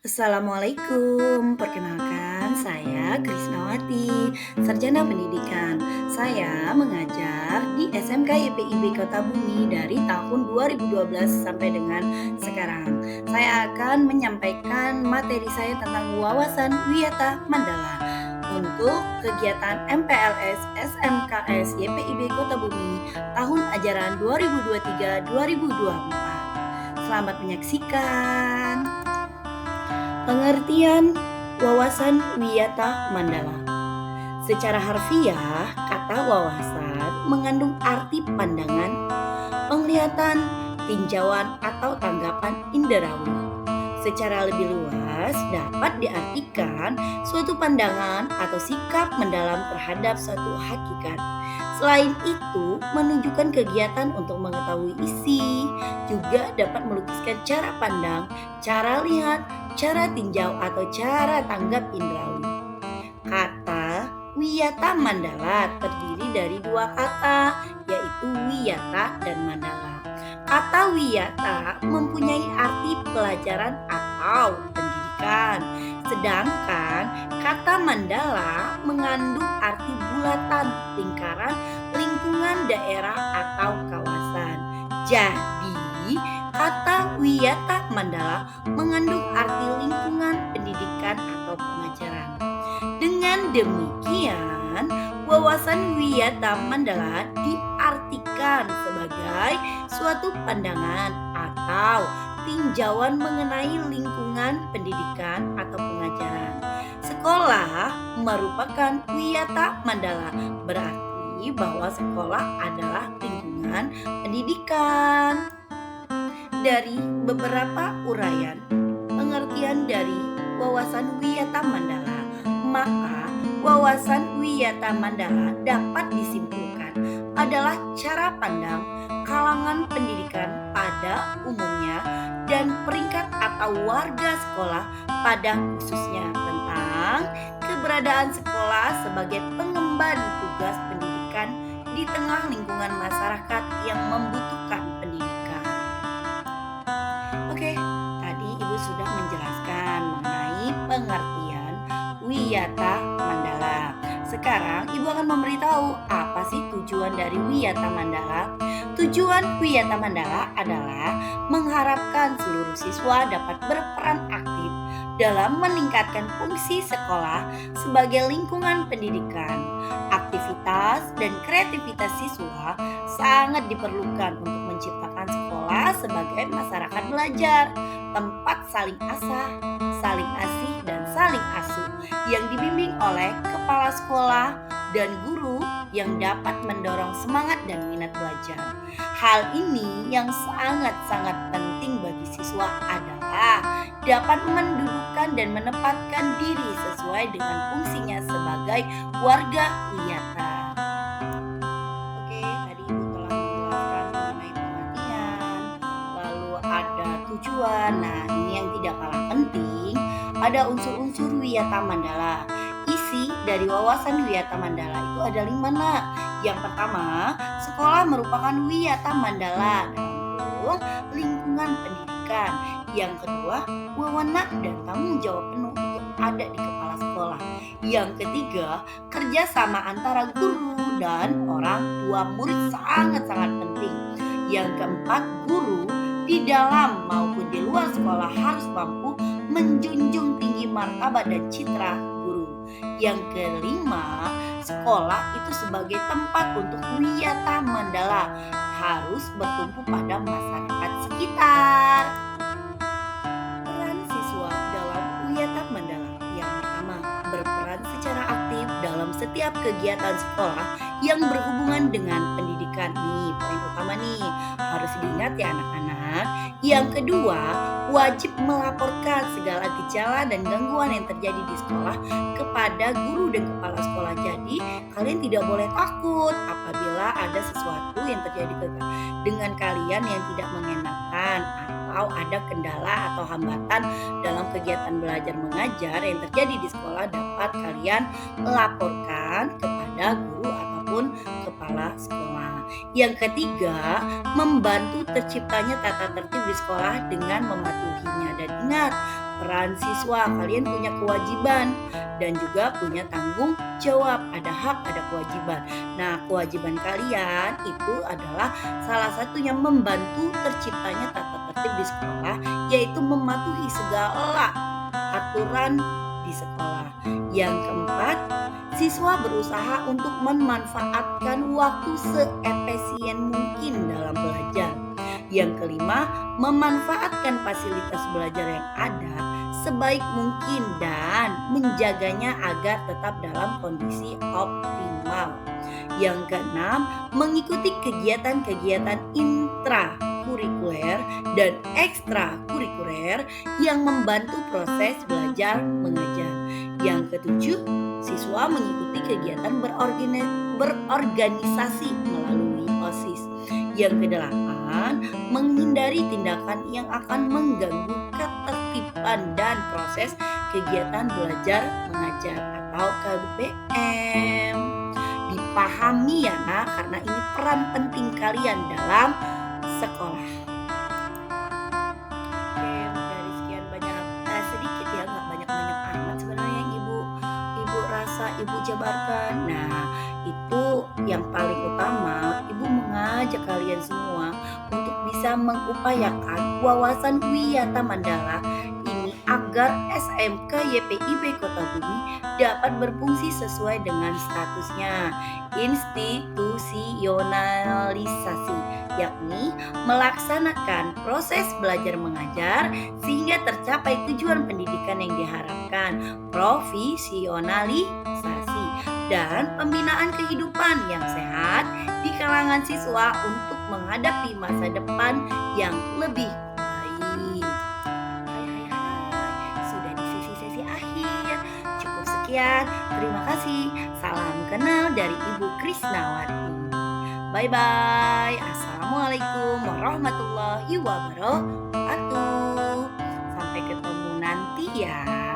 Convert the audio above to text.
Assalamualaikum, perkenalkan saya Krisnawati, Sarjana Pendidikan. Saya mengajar di SMK YPIB Kota Bumi dari tahun 2012 sampai dengan sekarang. Saya akan menyampaikan materi saya tentang wawasan Wiyata Mandala untuk kegiatan MPLS SMKS YPIB Kota Bumi tahun ajaran 2023-2024. Selamat menyaksikan. Pengertian wawasan Wiyata Mandala. Secara harfiah, kata wawasan mengandung arti pandangan, penglihatan, tinjauan atau tanggapan inderawi. Secara lebih luas dapat diartikan suatu pandangan atau sikap mendalam terhadap suatu hakikat. Selain itu, menunjukkan kegiatan untuk mengetahui isi, juga dapat melukiskan cara pandang, cara lihat, cara tinjau atau cara tanggap indrawi. Kata Wiyata Mandala terdiri dari dua kata, yaitu wiyata dan mandala. Kata wiyata mempunyai arti pelajaran atau pendidikan, sedangkan kata mandala mengandung arti bulatan, lingkaran, lingkungan daerah atau kawasan. Jadi, kata Wiyata Mandala mengandung arti lingkungan, pendidikan atau pengajaran. Dengan demikian, wawasan Wiyata Mandala diartikan sebagai suatu pandangan atau tinjauan mengenai lingkungan, pendidikan atau pengajaran. Sekolah merupakan Wiyata Mandala, berarti bahwa sekolah adalah lingkungan pendidikan. Dari beberapa uraian pengertian dari wawasan Wiyata Mandala, maka wawasan Wiyata Mandala dapat disimpulkan adalah cara pandang kalangan pendidikan pada umumnya dan peringkat atau warga sekolah pada khususnya tentang keberadaan sekolah sebagai pengemban tugas pendidikan di tengah lingkungan masyarakat yang membutuhkan pendidikan. Oke, tadi Ibu sudah menjelaskan mengenai pengertian Wiyata Mandala. Sekarang Ibu akan memberitahu apa sih tujuan dari Wiyata Mandala. Tujuan Wiyata Mandala adalah mengharapkan seluruh siswa dapat berperan aktif dalam meningkatkan fungsi sekolah sebagai lingkungan pendidikan. Aktivitas dan kreativitas siswa sangat diperlukan untuk menciptakan sekolah sebagai masyarakat belajar, tempat saling asah, saling asih, dan saling asuh yang dibimbing oleh kepala sekolah dan guru yang dapat mendorong semangat dan minat belajar. Hal ini yang sangat-sangat penting bagi siswa adalah dapat mendudukkan dan menempatkan diri sesuai dengan fungsinya sebagai warga Wiyata. Oke, tadi Ibu telah menjelaskan mengenai pengertian, lalu ada tujuan. Nah, ini yang tidak kalah penting, ada unsur-unsur Wiyata Mandala. Isi dari wawasan Wiyata Mandala itu ada 5 nak. Yang pertama, sekolah merupakan Wiyata Mandala dalam lingkungan pendidikan. Yang kedua, wewenang dan tanggung jawab penuh itu ada di kepala sekolah. Yang ketiga, kerjasama antara guru dan orang tua murid sangat-sangat penting. Yang keempat, guru di dalam maupun di luar sekolah harus mampu menjunjung tinggi martabat dan citra guru. Yang kelima, sekolah itu sebagai tempat untuk Wiyata Mandala harus bertumpu pada masyarakat sekitar. Peran siswa dalam Wiyata Mandala. Yang pertama, berperan secara aktif dalam setiap kegiatan sekolah yang berhubungan dengan pendidikan. Nih, poin utama nih, harus diingat ya anak-anak. Yang kedua, wajib melaporkan segala gejala dan gangguan yang terjadi di sekolah kepada guru dan kepala sekolah. Jadi, kalian tidak boleh takut apabila ada sesuatu yang terjadi dengan kalian yang tidak mengenakan atau ada kendala atau hambatan dalam kegiatan belajar mengajar yang terjadi di sekolah, dapat kalian laporkan kepada guru ataupun kepala sekolah. Yang ketiga, membantu terciptanya tata tertib di sekolah dengan mematuhinya. Dan ingat, peran siswa, kalian punya kewajiban dan juga punya tanggung jawab, ada hak, ada kewajiban. Nah, kewajiban kalian itu adalah salah satu yang membantu terciptanya tata tertib di sekolah, yaitu mematuhi segala aturan di sekolah. Yang keempat, siswa berusaha untuk memanfaatkan waktu seefisien mungkin dalam belajar. Yang kelima, memanfaatkan fasilitas belajar yang ada sebaik mungkin dan menjaganya agar tetap dalam kondisi optimal. Yang keenam, mengikuti kegiatan-kegiatan intrakurikuler dan ekstrakurikuler yang membantu proses belajar mengajar. Yang ketujuh, siswa mengikuti kegiatan berorganisasi melalui OSIS. Yang kedelapan, menghindari tindakan yang akan mengganggu ketertiban dan proses kegiatan belajar mengajar atau KBM. Dipahami ya nak, karena ini peran penting kalian dalam sekolah. Oke, dari sekian banyak sedikit ya, nggak banyak-banyak amat sebenarnya yang ibu rasa ibu jabarkan. Nah, itu yang paling utama, ibu mengajak kalian semua untuk bisa mengupayakan wawasan Wiyata Mandala ini agar SMK YPIB Kota Bumi dapat berfungsi sesuai dengan statusnya institusionalisasi, yakni melaksanakan proses belajar mengajar sehingga tercapai tujuan pendidikan yang diharapkan, profesionalisasi, dan pembinaan kehidupan yang sehat di kalangan siswa untuk menghadapi masa depan yang lebih baik. Hai, sudah di sesi akhir. Cukup sekian, terima kasih. Salam kenal dari Ibu Krisnawati. Bye-bye. Assalamualaikum warahmatullahi wabarakatuh. Sampai ketemu nanti ya.